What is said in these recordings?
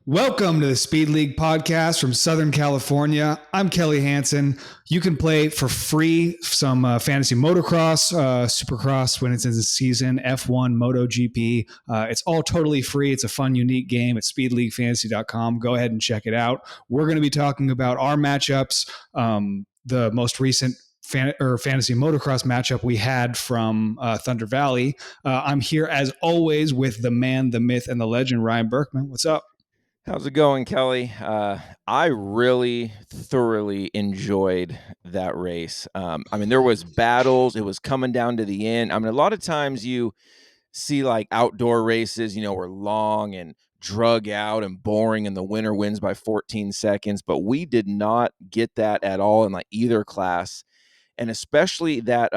Welcome to the Speed League podcast from Southern California. I'm Kelly Hansen. You can play for free some fantasy motocross, supercross when it's in the season, F1, MotoGP. It's all totally free. It's a fun, unique game at speedleaguefantasy.com. Go ahead and check it out. We're going to be talking about our matchups, the most recent fantasy motocross matchup we had from Thunder Valley. I'm here as always with the man, the myth, and the legend, Ryan Berkman. What's up? How's it going, Kelly? I really thoroughly enjoyed that race. There was battles. It was coming down to the end. A lot of times you see like outdoor races, were long and drug out and boring and the winner wins by 14 seconds, but we did not get that at all in like either class. And especially that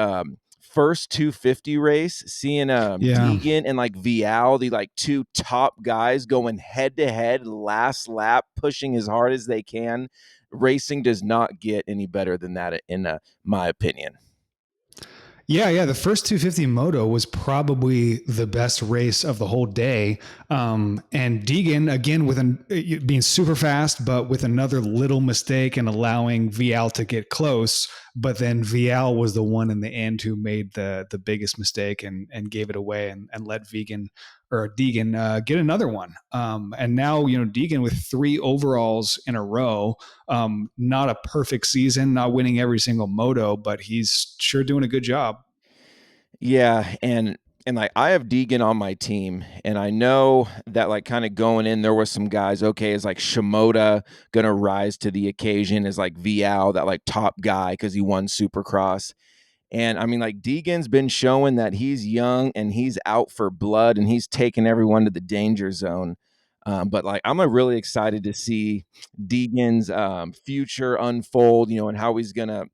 first 250 race, seeing Yeah. Deegan and like Vial, the like two top guys going head to head last lap, pushing as hard as they can. Racing does not get any better than that, in my opinion. Yeah. The first 250 moto was probably the best race of the whole day. And Deegan, again, being super fast, but with another little mistake and allowing Vial to get close. But then Vial was the one in the end who made the biggest mistake and gave it away and let Deegan get another one. And now, Deegan with 3 overalls in a row, not a perfect season, not winning every single moto, but he's sure doing a good job. Yeah, and like I have Deegan on my team, and I know that like kind of going in, there was some guys. Okay, is like Shimoda gonna rise to the occasion? Is like Vial that like top guy because he won Supercross? And like Deegan's been showing that he's young and he's out for blood and he's taking everyone to the danger zone. But like I'm really excited to see Deegan's future unfold, and how he's gonna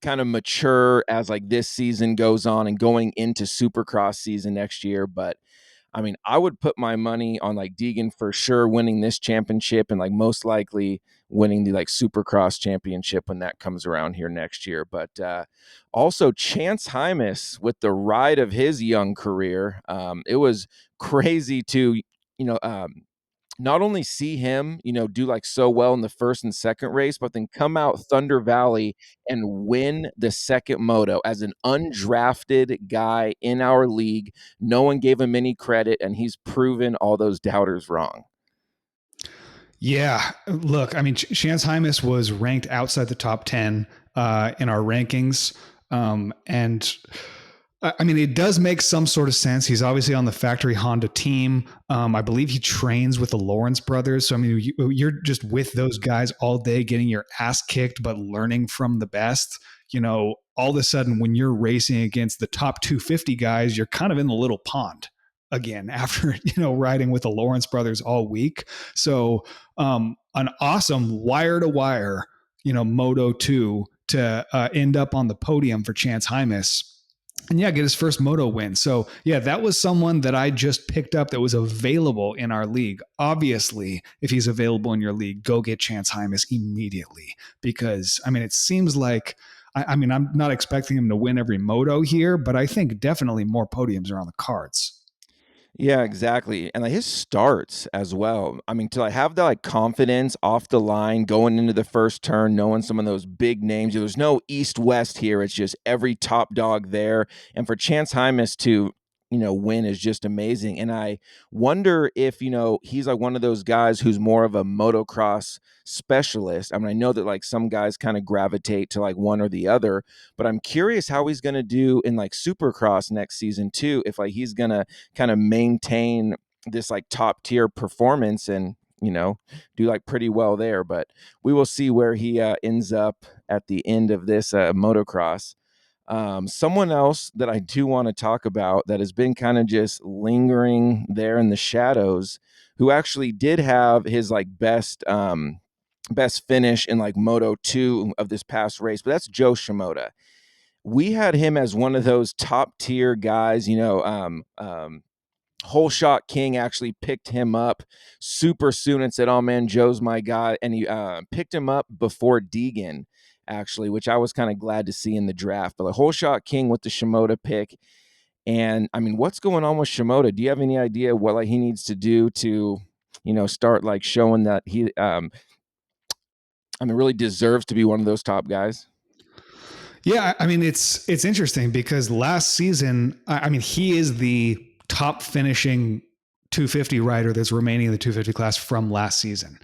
kind of mature as like this season goes on and going into Supercross season next year. But I would put my money on like Deegan for sure winning this championship and like most likely winning the like Supercross championship when that comes around here next year. But also Chance Hymas with the ride of his young career. It was crazy to, you know, um, not only see him, do like so well in the first and second race, but then come out Thunder Valley and win the second moto as an undrafted guy in our league. No one gave him any credit, and he's proven all those doubters wrong. Yeah, look, Chance Hymas was ranked outside the top 10 in our rankings. And it does make some sort of sense. He's obviously on the factory Honda team. I believe he trains with the Lawrence brothers. So, you're just with those guys all day getting your ass kicked, but learning from the best. All of a sudden, when you're racing against the top 250 guys, you're kind of in the little pond again after, riding with the Lawrence brothers all week. So, an awesome wire to wire, Moto 2 to end up on the podium for Chance Hymas and get his first moto win. So that was someone that I just picked up that was available in our league. Obviously, if he's available in your league, go get Chance Hymas immediately because it seems like I'm not expecting him to win every moto here, but I think definitely more podiums are on the cards. Yeah, exactly. And like his starts as well. To like have that like confidence off the line going into the first turn, knowing some of those big names. There's no east west here. It's just every top dog there. And for Chance Hymas to, win is just amazing. And I wonder if, he's like one of those guys who's more of a motocross specialist. I know that like some guys kind of gravitate to like one or the other, but I'm curious how he's going to do in like Supercross next season too. If like he's going to kind of maintain this like top tier performance and do like pretty well there. But we will see where he ends up at the end of this motocross. Someone else that I do want to talk about that has been kind of just lingering there in the shadows, who actually did have his like best finish in like Moto 2 of this past race, but that's Joe Shimoda. We had him as one of those top tier guys, Whole Shot King actually picked him up super soon and said, "Oh man, Joe's my guy," and he picked him up before Deegan, actually, which I was kind of glad to see in the draft. But the Whole Shot King with the Shimoda pick, and what's going on with Shimoda? Do you have any idea what like he needs to do to start like showing that he, really deserves to be one of those top guys. Yeah, I mean it's interesting because last season, I mean he is the top finishing 250 rider that's remaining in the 250 class from last season.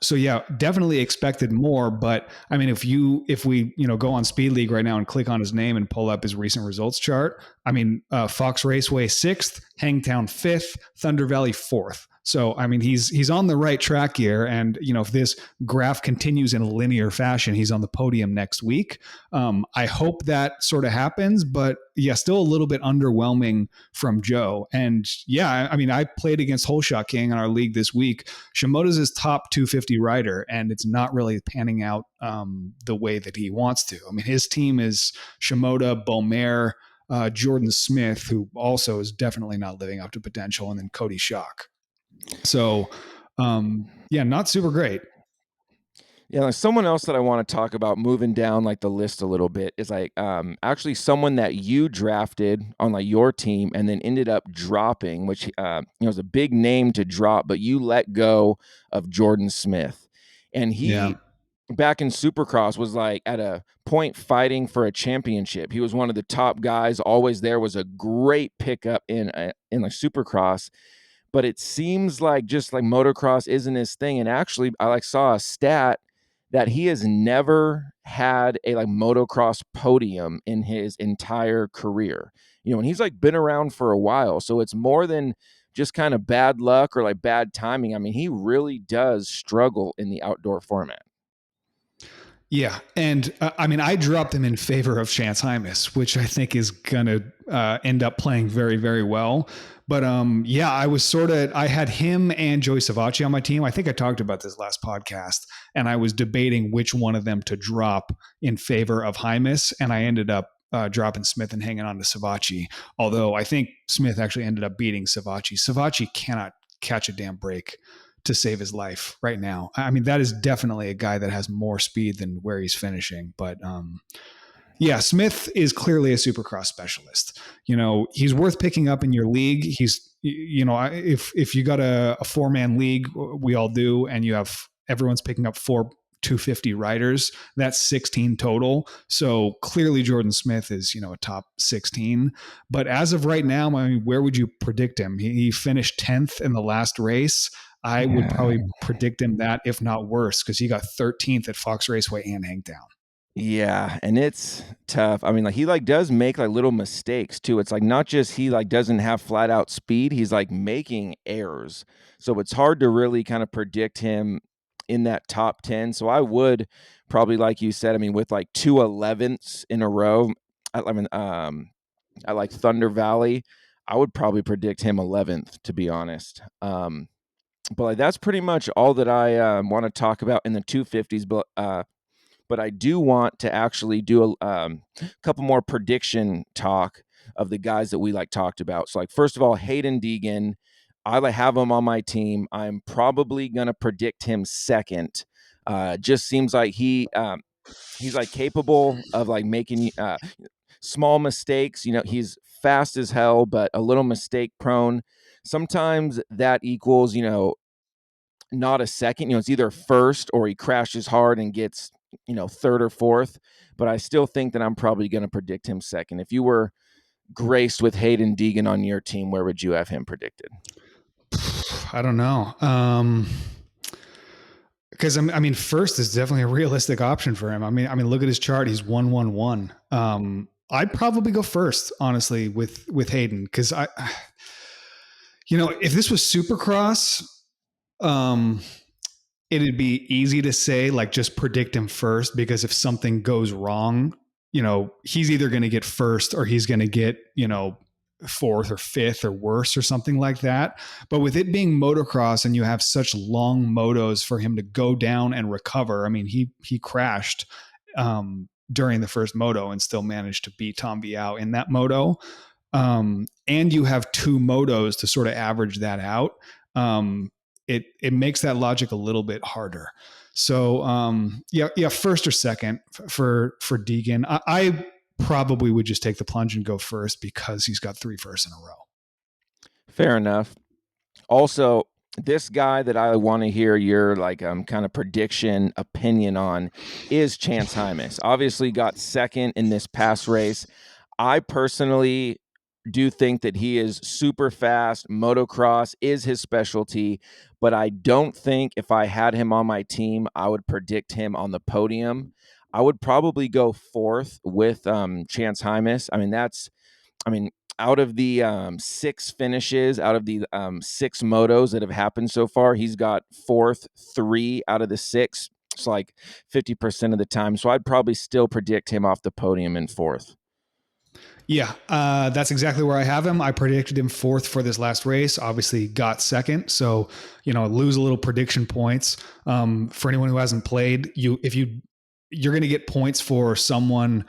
So yeah, definitely expected more. But I mean, if we go on Speed League right now and click on his name and pull up his recent results chart, I mean Fox Raceway sixth, Hangtown fifth, Thunder Valley fourth. So I mean he's on the right track here, and if this graph continues in a linear fashion, he's on the podium next week. I hope that sort of happens, but yeah, still a little bit underwhelming from Joe. And yeah, I mean, I played against Holeshot King in our league this week. Shimoda's his top 250 rider, and it's not really panning out the way that he wants to. I mean, his team is Shimoda, Beaumare, Jordan Smith, who also is definitely not living up to potential, and then Cody Schock. So, yeah, not super great. Yeah, like someone else that I want to talk about moving down like the list a little bit is like actually someone that you drafted on like your team and then ended up dropping, which was a big name to drop, but you let go of Jordan Smith. And Yeah. he back in Supercross was like at a point fighting for a championship. He was one of the top guys, always there, was a great pickup in like Supercross. But it seems like just like motocross isn't his thing. And actually, I like saw a stat that he has never had a like motocross podium in his entire career. And he's like been around for a while. So it's more than just kind of bad luck or like bad timing. I mean, he really does struggle in the outdoor format. Yeah. And I mean, I dropped him in favor of Chance Hymas, which I think is going to end up playing very, very well. But yeah, I had him and Joey Savacci on my team. I think I talked about this last podcast, and I was debating which one of them to drop in favor of Hymas. And I ended up dropping Smith and hanging on to Savacci. Although I think Smith actually ended up beating Savacci. Savacci cannot catch a damn break to save his life right now. I mean, that is definitely a guy that has more speed than where he's finishing. But yeah, Smith is clearly a supercross specialist. He's worth picking up in your league. If you got a 4-man league, we all do, and everyone's picking up 250 riders, that's 16 total. So clearly Jordan Smith is, a top 16. But as of right now, I mean, where would you predict him? He finished 10th in the last race. I would probably predict him that, if not worse, because he got 13th at Fox Raceway and Hangtown. Yeah, and it's tough. I mean, like he like does make like little mistakes too. It's like not just he like doesn't have flat out speed, he's like making errors. So it's hard to really kind of predict him in that top 10. So I would probably, like you said, I mean, with like 2 11ths in a row, I like Thunder Valley, I would probably predict him 11th, to be honest. But like, that's pretty much all that I want to talk about in the 250s. But I do want to actually do a couple more prediction talk of the guys that we like talked about. So, like, first of all, Hayden Deegan, I like have him on my team. I'm probably gonna predict him second. Just seems like he's like capable of like making small mistakes. He's fast as hell, but a little mistake prone. Sometimes that equals not a second. It's either first or he crashes hard and gets, third or fourth. But I still think that I'm probably going to predict him second. If you were graced with Hayden Deegan on your team, where would you have him predicted? I don't know. Because I mean, first is definitely a realistic option for him. I mean, look at his chart. He's 1-1-1. I'd probably go first, honestly, with Hayden, because if this was Supercross, um, it'd be easy to say like just predict him first, because if something goes wrong, he's either going to get first or he's going to get fourth or fifth or worse or something like that. But with it being motocross and you have such long motos for him to go down and recover, I mean, he crashed during the first moto and still managed to beat Tom Viau in that moto. And you have 2 motos to sort of average that out. It makes that logic a little bit harder. So yeah, first or second for Deegan. I probably would just take the plunge and go first because he's got 3 firsts in a row. Fair enough. Also, this guy that I want to hear your like kind of prediction opinion on is Chance Hymas. Obviously got second in this pass race. I personally do think that he is super fast. Motocross is his specialty, but I don't think if I had him on my team, I would predict him on the podium. I would probably go fourth with Chance Hymas. I mean, out of the six finishes, out of the six motos that have happened so far, he's got fourth, three out of the six. It's like 50% of the time. So I'd probably still predict him off the podium in fourth. Yeah, that's exactly where I have him. I predicted him fourth for this last race. Obviously, got second, so lose a little prediction points. For anyone who hasn't played, you're going to get points for someone.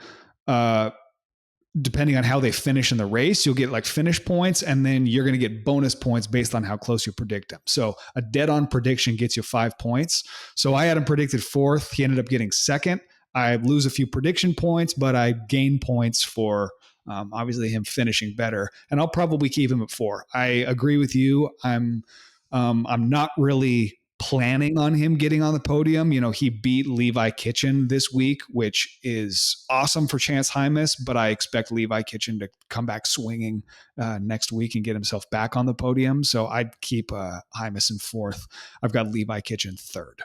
Depending on how they finish in the race, you'll get like finish points, and then you're going to get bonus points based on how close you predict them. So a dead on prediction gets you 5 points. So I had him predicted fourth. He ended up getting second. I lose a few prediction points, but I gain points for obviously him finishing better. And I'll probably keep him at 4. I agree with you. I'm not really planning on him getting on the podium. He beat Levi Kitchen this week, which is awesome for Chance Hymas, but I expect Levi Kitchen to come back swinging next week and get himself back on the podium. So I'd keep Hymas in fourth. I've got Levi Kitchen third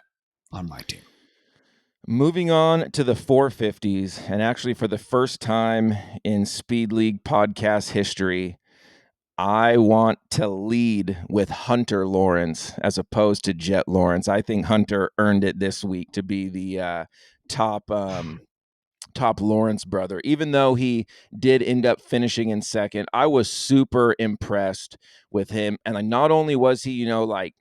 on my team. Moving on to the 450s, and actually for the first time in Speed League podcast history, I want to lead with Hunter Lawrence as opposed to Jett Lawrence. I think Hunter earned it this week to be the top Lawrence brother. Even though he did end up finishing in second, I was super impressed with him. And not only was he, like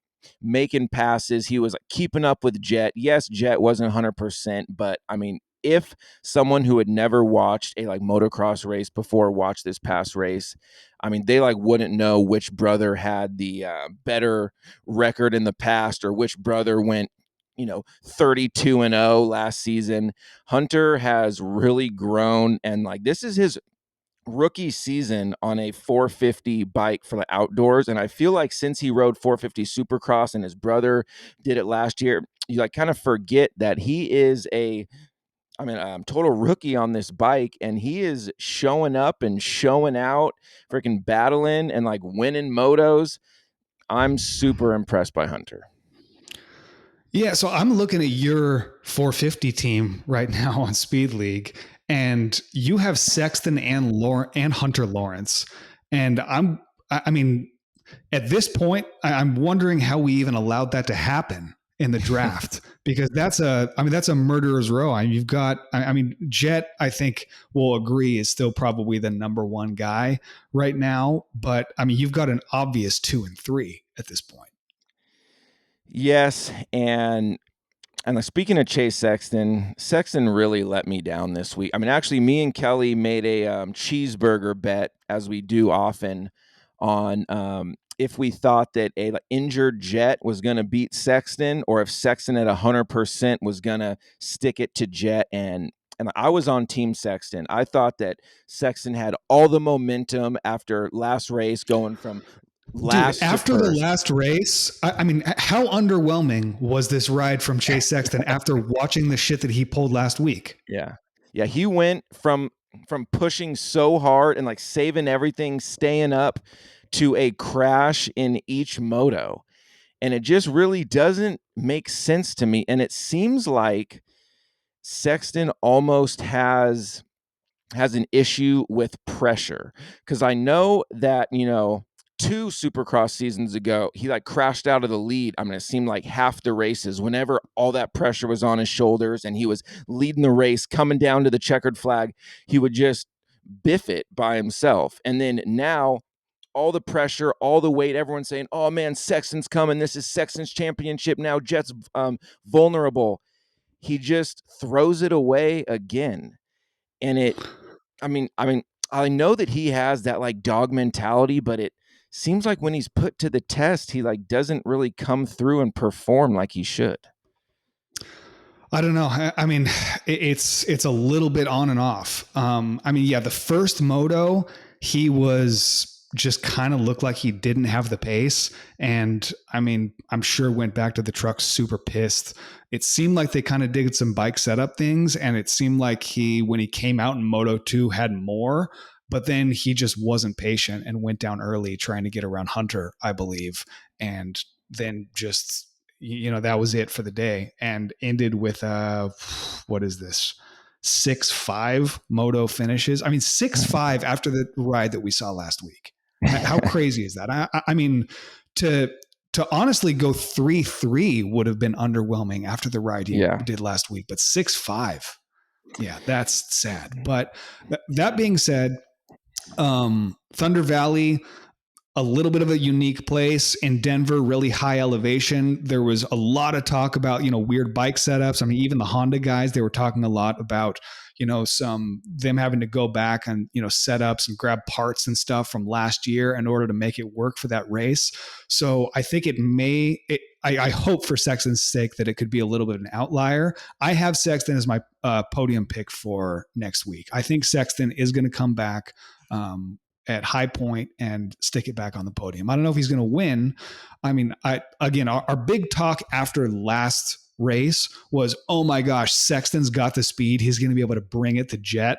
making passes, he was like keeping up with Jett. Yes, Jett wasn't 100%, but I mean, if someone who had never watched a like motocross race before watched this past race, I mean, they like wouldn't know which brother had the better record in the past or which brother went 32-0 last season. Hunter has really grown, and like this is his rookie season on a 450 bike for the outdoors. And I feel like since he rode 450 Supercross and his brother did it last year, you like kind of forget that he is a total rookie on this bike, and he is showing up and showing out, freaking battling and like winning motos. I'm super impressed by Hunter. Yeah, so I'm looking at your 450 team right now on Speed League, and you have Sexton and Hunter Lawrence, and I mean, at this point, I'm wondering how we even allowed that to happen in the draft because that's a murderer's row. You've got, Jett, I think will agree is still probably the number one guy right now, but you've got an obvious 2 and 3 at this point. Yes, and speaking of Chase Sexton, Sexton really let me down this week. I mean, actually, me and Kelly made a cheeseburger bet, as we do often, on if we thought that a injured Jett was going to beat Sexton, or if Sexton at 100% was going to stick it to Jett. And I was on Team Sexton. I thought that Sexton had all the momentum after last race, going from Dude, last to after the first. last race, I mean, how underwhelming was this ride from Chase Sexton after watching the shit that he pulled last week? Yeah. Yeah, he went from pushing so hard and like saving everything, staying up, to a crash in each moto. And it just really doesn't make sense to me. And it seems like Sexton almost has an issue with pressure, because I know that, 2 Supercross seasons ago, he like crashed out of the lead. I mean, it seemed like half the races, whenever all that pressure was on his shoulders and he was leading the race, coming down to the checkered flag, he would just biff it by himself. And then now, all the pressure, all the weight, everyone's saying, oh man, Sexton's coming. This is Sexton's championship now. Jett's vulnerable. He just throws it away again. And I know that he has that like dog mentality, but it seems like when he's put to the test, he like doesn't really come through and perform like he should. I don't know. I mean, it's a little bit on and off. Yeah, the first moto he was just kind of looked like he didn't have the pace. And I mean, I'm sure went back to the truck super pissed. It seemed like they kind of did some bike setup things. And it seemed like when he came out in Moto 2, had more, but then he just wasn't patient and went down early trying to get around Hunter, I believe. And then just, that was it for the day and ended with, what is this? 6-5 moto finishes. I mean, 6-5 after the ride that we saw last week. How crazy is that? I mean, to honestly go 3-3 would have been underwhelming after the ride he did last week, but 6-5, yeah, that's sad. But that being said, Thunder Valley, a little bit of a unique place in Denver, really high elevation. There was a lot of talk about, weird bike setups. I mean, even the Honda guys, they were talking a lot about, them having to go back and, set ups and grab parts and stuff from last year in order to make it work for that race. So I think I hope for Sexton's sake that it could be a little bit of an outlier. I have Sexton as my podium pick for next week. I think Sexton is going to come back at High Point and stick it back on the podium. I don't know if he's going to win. I mean, our big talk after last race was, oh my gosh, Sexton's got the speed. He's going to be able to bring it to Jett.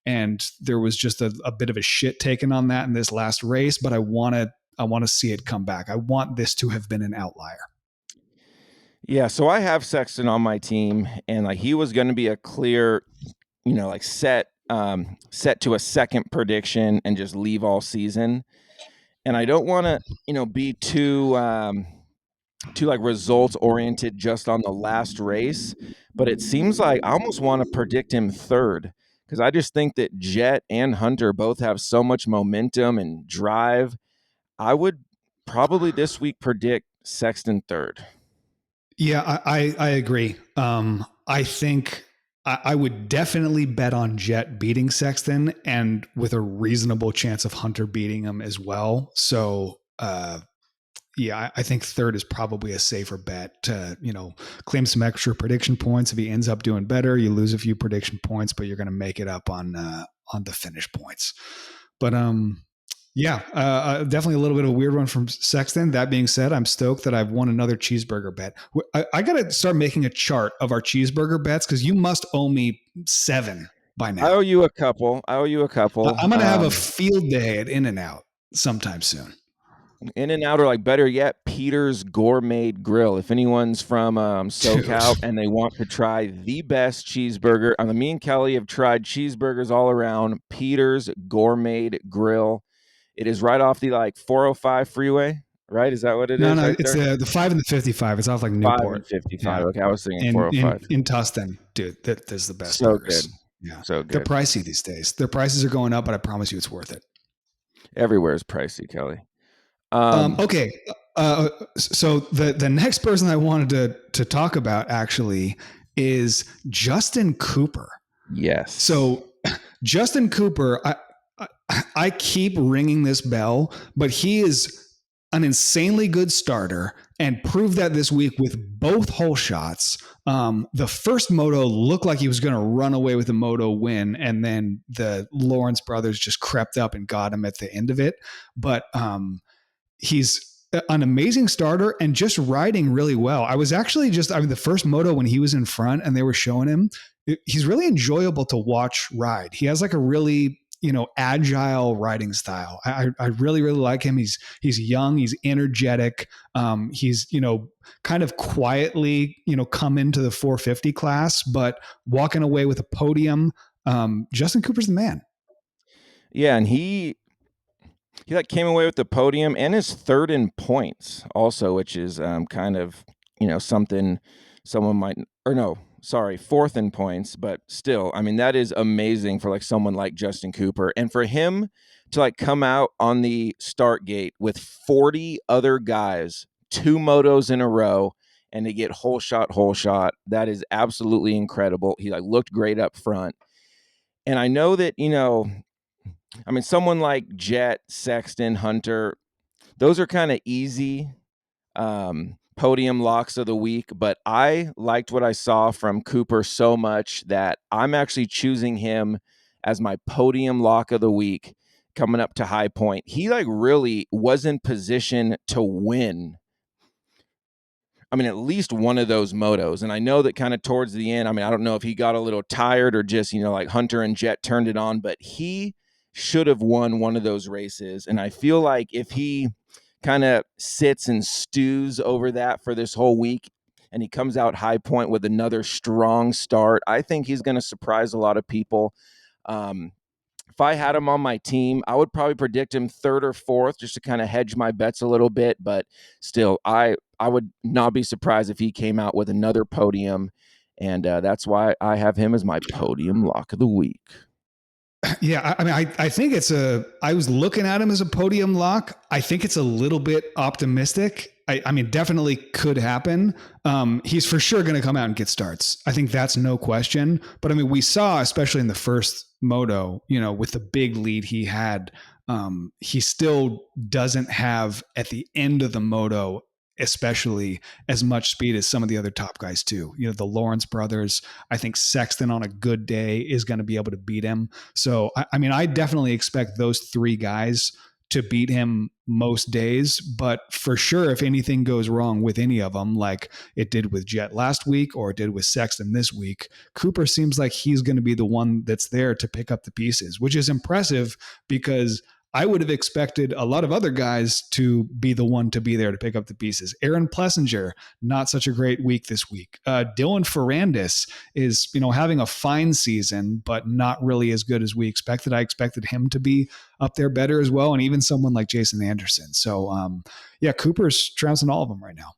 And there was just a bit of a shit taken on that in this last race, but I want to see it come back. I want this to have been an outlier. Yeah, so I have Sexton on my team, and like he was going to be a clear, set to a second prediction and just leave all season. And I don't want to, be too like results oriented just on the last race, but it seems like I almost want to predict him third because I just think that Jett and Hunter both have so much momentum and drive. I would probably this week predict Sexton third. Yeah, I agree. I think I would definitely bet on Jett beating Sexton and with a reasonable chance of Hunter beating him as well. So, yeah, I think third is probably a safer bet to, claim some extra prediction points. If he ends up doing better, you lose a few prediction points, but you're going to make it up on the finish points. But, yeah, definitely a little bit of a weird one from Sexton. That being said, I'm stoked that I've won another cheeseburger bet. I got to start making a chart of our cheeseburger bets because you must owe me 7 by now. I owe you a couple. I'm going to have a field day at In-N-Out sometime soon. In-N-Out, or like better yet, Peter's Gourmet Grill. If anyone's from SoCal and they want to try the best cheeseburger, me and Kelly have tried cheeseburgers all around. Peter's Gourmet Grill. It is right off the 405 freeway, right? Is that what it is? No, right it's the 5 and the 55. It's off like Newport. 5 and 55. Yeah. Okay, I was thinking 405. In Tustin, dude, that is the best so burgers. Good. Yeah, so good. They're pricey these days. Their prices are going up, but I promise you it's worth it. Everywhere is pricey, Kelly. Okay. So the next person I wanted to talk about actually is Justin Cooper. Yes. So Justin Cooper, I keep ringing this bell, but he is an insanely good starter and proved that this week with both hole shots. The first moto looked like he was going to run away with the moto win, and then the Lawrence brothers just crept up and got him at the end of it. But he's an amazing starter and just riding really well. I was actually the first moto when he was in front and they were showing him, he's really enjoyable to watch ride. He has like a really, agile riding style. I really, really like him. He's young, he's energetic. He's, kind of quietly, come into the 450 class, but walking away with a podium. Justin Cooper's the man. Yeah. And he came away with the podium and his third in points also, which is kind of, something someone might, or no, sorry, fourth in points, but still, that is amazing for someone like Justin Cooper. And for him to come out on the start gate with 40 other guys, 2 motos in a row, and to get whole shot, that is absolutely incredible. He looked great up front. And I know that, someone like Jett, Sexton, Hunter, those are kind of easy podium locks of the week, but I liked what I saw from Cooper so much that I'm actually choosing him as my podium lock of the week coming up to High Point. He like really was in position to win. I mean, at least one of those motos. And I know that kind of towards the end, I mean, I don't know if he got a little tired or just, like Hunter and Jett turned it on, but he should have won one of those races. And I feel like if he kind of sits and stews over that for this whole week and he comes out High Point with another strong start, I think he's going to surprise a lot of people. If I had him on my team, I would probably predict him third or fourth just to kind of hedge my bets a little bit. But still, I would not be surprised if he came out with another podium. And that's why I have him as my podium lock of the week. Yeah, I mean, I think I was looking at him as a podium lock. I think it's a little bit optimistic. I mean, definitely could happen. He's for sure going to come out and get starts. I think that's no question. But I mean, we saw, especially in the first moto, with the big lead he had, he still doesn't have at the end of the moto, especially as much speed as some of the other top guys too. The Lawrence brothers, I think Sexton on a good day is going to be able to beat him. So, I mean, I definitely expect those three guys to beat him most days, but for sure, if anything goes wrong with any of them, like it did with Jett last week or it did with Sexton this week, Cooper seems like he's going to be the one that's there to pick up the pieces, which is impressive because I would have expected a lot of other guys to be the one to be there to pick up the pieces. Aaron Plessinger, not such a great week this week. Dylan Ferrandis is, having a fine season, but not really as good as we expected. I expected him to be up there better as well. And even someone like Jason Anderson. So, yeah, Cooper's trouncing all of them right now.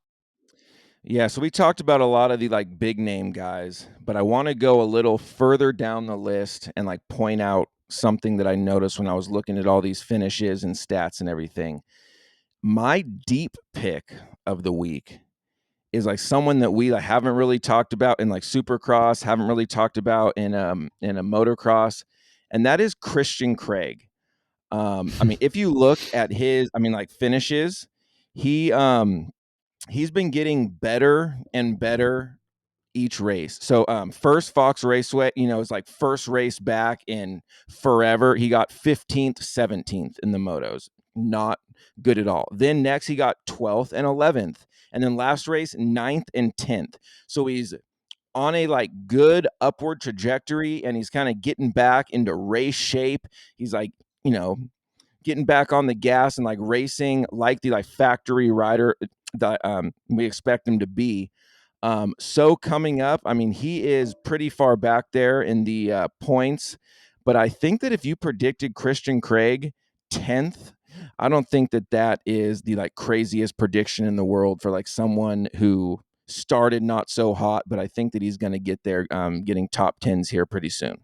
Yeah, so we talked about a lot of the like big name guys, but I want to go a little further down the list and like point out something that I noticed when I was looking at all these finishes and stats and everything. My deep pick of the week is like someone that we like haven't really talked about in like Supercross, haven't really talked about in a motocross, and that is Christian Craig. I mean, if you look at his, like finishes, he's been getting better and better each race. So first Fox Raceway, it's like first race back in forever. He got 15th, 17th in the motos. Not good at all. Then next he got 12th and 11th. And then last race 9th and 10th. So he's on a like good upward trajectory and he's kind of getting back into race shape. He's like, getting back on the gas and like racing like the like factory rider that we expect him to be. So coming up, I mean, he is pretty far back there in the points, but I think that if you predicted Christian Craig 10th, I don't think that is the like craziest prediction in the world for like someone who started not so hot, but I think that he's going to get there, getting top 10s here pretty soon.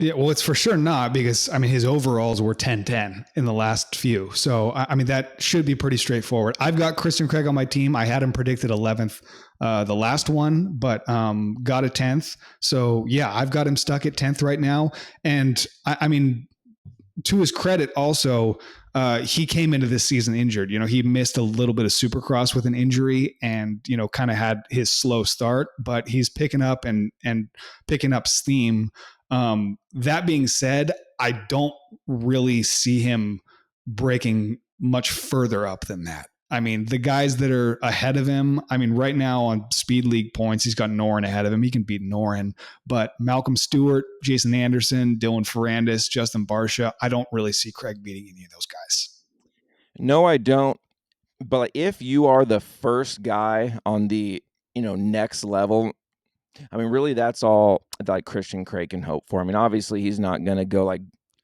Yeah, well, it's for sure not because, his overalls were 10-10 in the last few. So, that should be pretty straightforward. I've got Christian Craig on my team. I had him predicted 11th, the last one, but got a 10th. So, yeah, I've got him stuck at 10th right now. And, to his credit also, he came into this season injured. He missed a little bit of Supercross with an injury and, kind of had his slow start, but he's picking up and picking up steam. That being said, I don't really see him breaking much further up than that. The guys that are ahead of him, right now on Speed League points, he's got Noren ahead of him. He can beat Noren, but Malcolm Stewart, Jason Anderson, Dylan Ferrandis, Justin Barcia, I don't really see Craig beating any of those guys. No, I don't. But if you are the first guy on the, next level, really that's all like Christian Craig can hope for. Obviously he's not going to go like,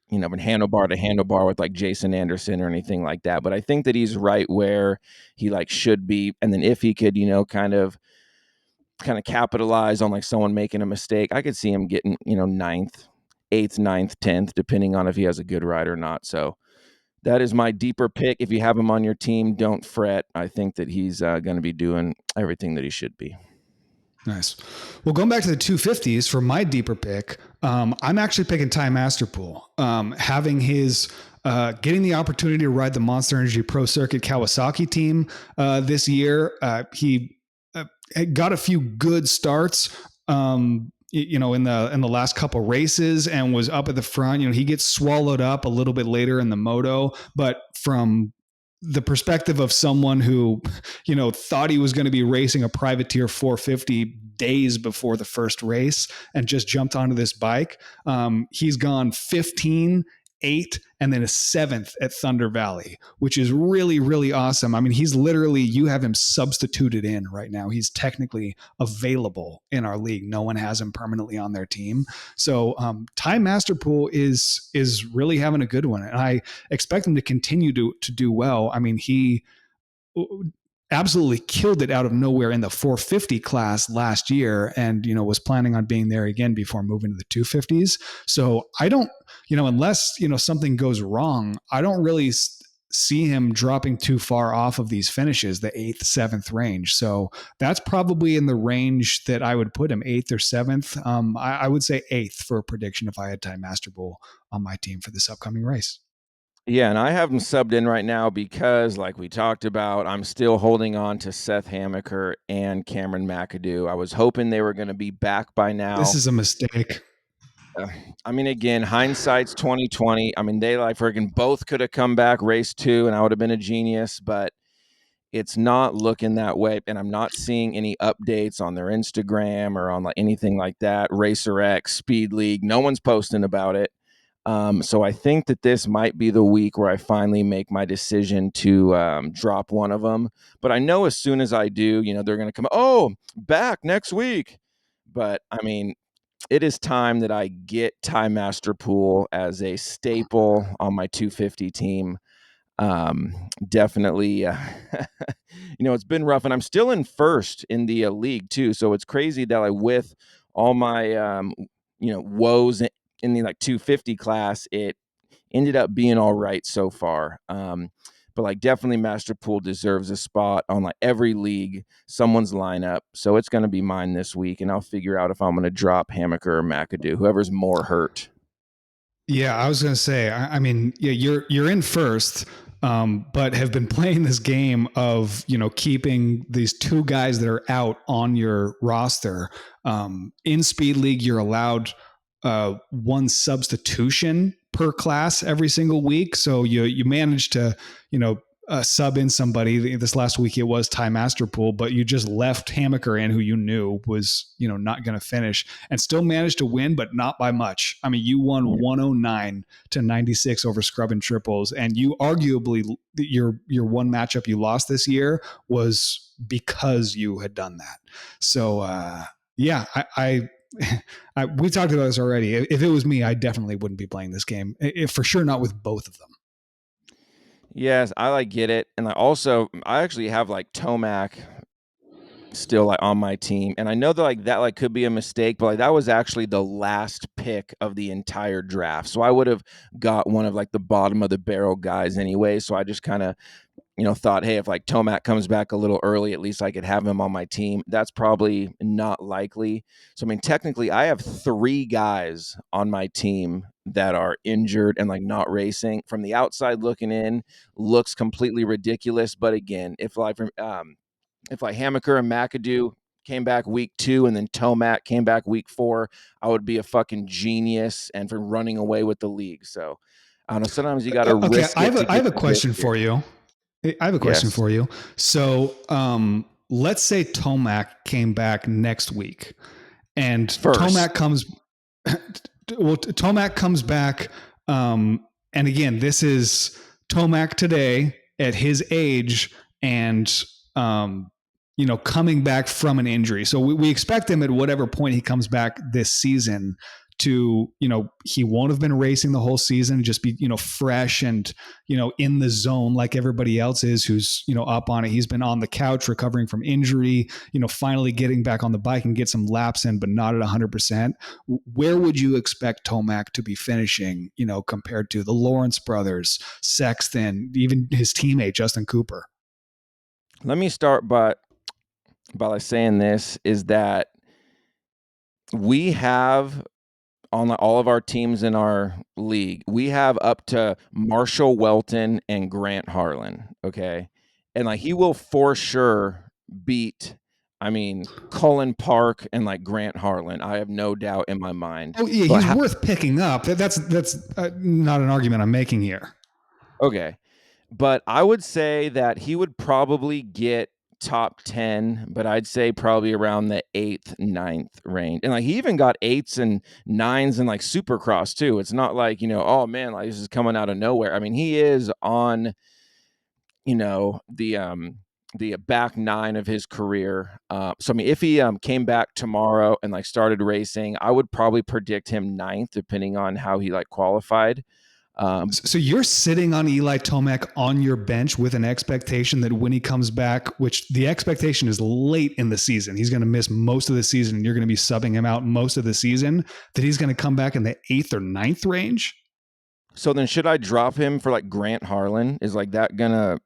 from handlebar to handlebar with like Jason Anderson or anything like that. But I think that he's right where he like should be. And then if he could, kind of capitalize on like someone making a mistake, I could see him getting, 9th, 8th, 9th, 10th, depending on if he has a good ride or not. So that is my deeper pick. If you have him on your team, don't fret. I think that he's going to be doing everything that he should be. Nice. Well, going back to the 250s for my deeper pick, I'm actually picking Ty Masterpool. Having his getting the opportunity to ride the Monster Energy Pro Circuit Kawasaki team this year, he got a few good starts. in the last couple races and was up at the front. He gets swallowed up a little bit later in the moto, but from the perspective of someone who, thought he was going to be racing a privateer 450 days before the first race and just jumped onto this bike. He's gone 15, 8, and then a 7th at Thunder Valley, which is really, really awesome. I mean, he's literally, you have him substituted in right now. He's technically available in our league. No one has him permanently on their team. So Ty Masterpool is really having a good one. And I expect him to continue to do well. I mean, he absolutely killed it out of nowhere in the 450 class last year, and was planning on being there again before moving to the 250s. So I don't, unless something goes wrong, I don't really see him dropping too far off of these finishes, the 8th, 7th range. So that's probably in the range that I would put him, 8th or 7th. I would say 8th for a prediction if I had Ty Masterpool on my team for this upcoming race. Yeah, and I have him subbed in right now because, like we talked about, I'm still holding on to Seth Hamaker and Cameron McAdoo. I was hoping they were going to be back by This now. is a mistake. I mean, again, hindsight's 2020. I mean, they like friggin' both could have come back race 2, and I would have been a genius, but it's not looking that way. And I'm not seeing any updates on their Instagram or on like anything like that. Racer X, Speed League, no one's posting about it. So I think that this might be the week where I finally make my decision to drop one of them. But I know as soon as I do, they're going to come, oh, back next week. But I mean, it is time that I get Ty Masterpool as a staple on my 250 team. Definitely, it's been rough, and I'm still in first in the league too. So it's crazy that with all my, woes in the like 250 class, it ended up being all right so far. But like definitely Masterpool deserves a spot on like every league, someone's lineup. So it's going to be mine this week, and I'll figure out if I'm going to drop Hamaker or McAdoo, whoever's more hurt. Yeah, I was going to say. I mean, yeah, you're in first, but have been playing this game of keeping these two guys that are out on your roster. In Speed League, you're allowed one substitution per class every single week, so you manage to sub in somebody. This last week it was Ty Masterpool, but you just left Hamaker in, who you knew was not going to finish, and still managed to win, but not by much. I mean, you won 109 to 96 over Scrub and Triples, and you arguably your one matchup you lost this year was because you had done that. So yeah, we talked about this already. If it was me, I definitely wouldn't be playing this game. For sure, not with both of them. Yes, I get it. And I actually have like Tomac still like on my team. And I know that that could be a mistake, but that was actually the last pick of the entire draft. So I would have got one of like the bottom of the barrel guys anyway. So I just kind of, thought, hey, if like Tomac comes back a little early, at least I could have him on my team. That's probably not likely. So I mean, technically I have 3 guys on my team that are injured and like not racing. From the outside looking in, looks completely ridiculous. But again, if like Hamaker and McAdoo came back week 2 and then Tomac came back week 4, I would be a fucking genius and for running away with the league. So I don't know. Sometimes you got to Okay, risk it to I get have a the question biscuit. for you. I have a question Yes. for you. So let's say Tomac came back next week, and First. Tomac comes back. And again, this is Tomac today at his age, and coming back from an injury. So we expect him at whatever point he comes back this season to, he won't have been racing the whole season, just be, fresh and, in the zone like everybody else is who's, up on it. He's been on the couch recovering from injury, finally getting back on the bike and get some laps in, but not at 100%. Where would you expect Tomac to be finishing, compared to the Lawrence brothers, Sexton, even his teammate, Justin Cooper? Let me start by saying this is that we have on all of our teams in our league, we have up to Marshall Welton and Grant Harlan. Okay. And he will for sure beat, I mean, Cullen Park and like Grant Harlan. I have no doubt in my mind. Oh yeah, But he's worth picking up. That's not an argument I'm making here. okay. But I would say that he would probably get top 10, but I'd say probably around the 8th, ninth range. And like he even got 8s and 9s in like Supercross too. It's not like, oh man, like this is coming out of nowhere. I mean, he is on, the back 9 of his career. So I mean, if he came back tomorrow and like started racing, I would probably predict him 9th, depending on how he like qualified. So you're sitting on Eli Tomac on your bench with an expectation that when he comes back, which the expectation is late in the season, he's going to miss most of the season and you're going to be subbing him out most of the season, that he's going to come back in the 8th or ninth range? So then should I drop him for like Grant Harlan? Is like that gonna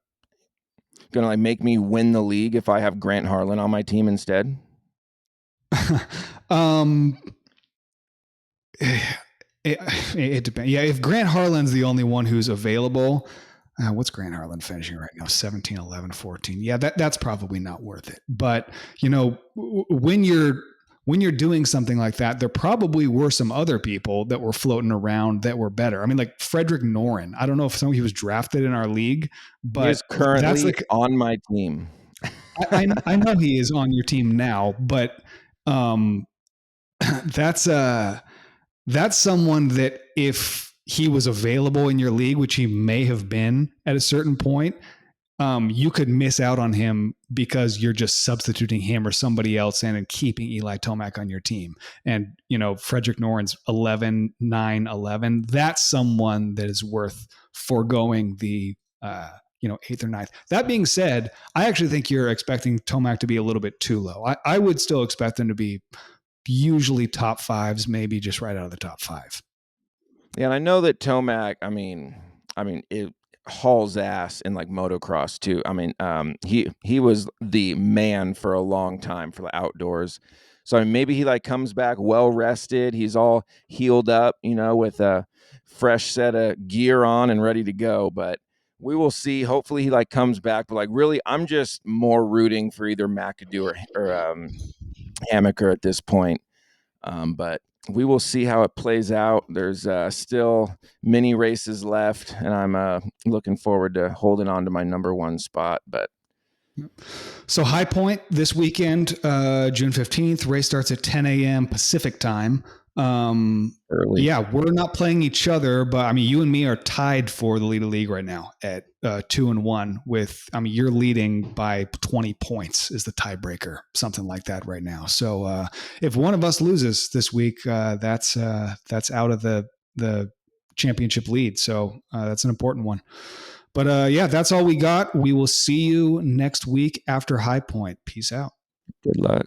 like make me win the league if I have Grant Harlan on my team instead? um, it depends. Yeah, if Grant Harlan's the only one who's available, what's Grant Harlan finishing right now? 17, 11, 14. Yeah, that's probably not worth it. But when you're doing something like that, there probably were some other people that were floating around that were better. I mean, like Frederick Noren. I don't know if he was drafted in our league, He is but that's currently like on my team. I know he is on your team now, but um, that's that's someone that if he was available in your league, which he may have been at a certain point, you could miss out on him because you're just substituting him or somebody else in and keeping Eli Tomac on your team. And, Frederick Noren's 11, 9, 11. That's someone that is worth foregoing the, 8th or ninth. That being said, I actually think you're expecting Tomac to be a little bit too low. I would still expect him to be usually top fives, maybe just right out of the top 5. Yeah, and I know that Tomac, I mean, it hauls ass in like motocross too. I mean, he was the man for a long time for the outdoors. So I mean, maybe he like comes back well rested. He's all healed up, with a fresh set of gear on and ready to go. But we will see. Hopefully, he like comes back. But like, really, I'm just more rooting for either McAdoo or Hammaker at this point. But we will see how it plays out. There's still many races left, and I'm looking forward to holding on to my number 1 spot. But So High Point this weekend, June 15th, race starts at 10 a.m. Pacific time. early, Yeah, we're not playing each other, but I mean, you and me are tied for the lead of the league right now at 2-1 with, I mean, you're leading by 20 points is the tiebreaker, something like that right now. So if one of us loses this week, that's out of the championship lead. So that's an important one. But yeah, that's all we got. We will see you next week after High Point. Peace out. good luck.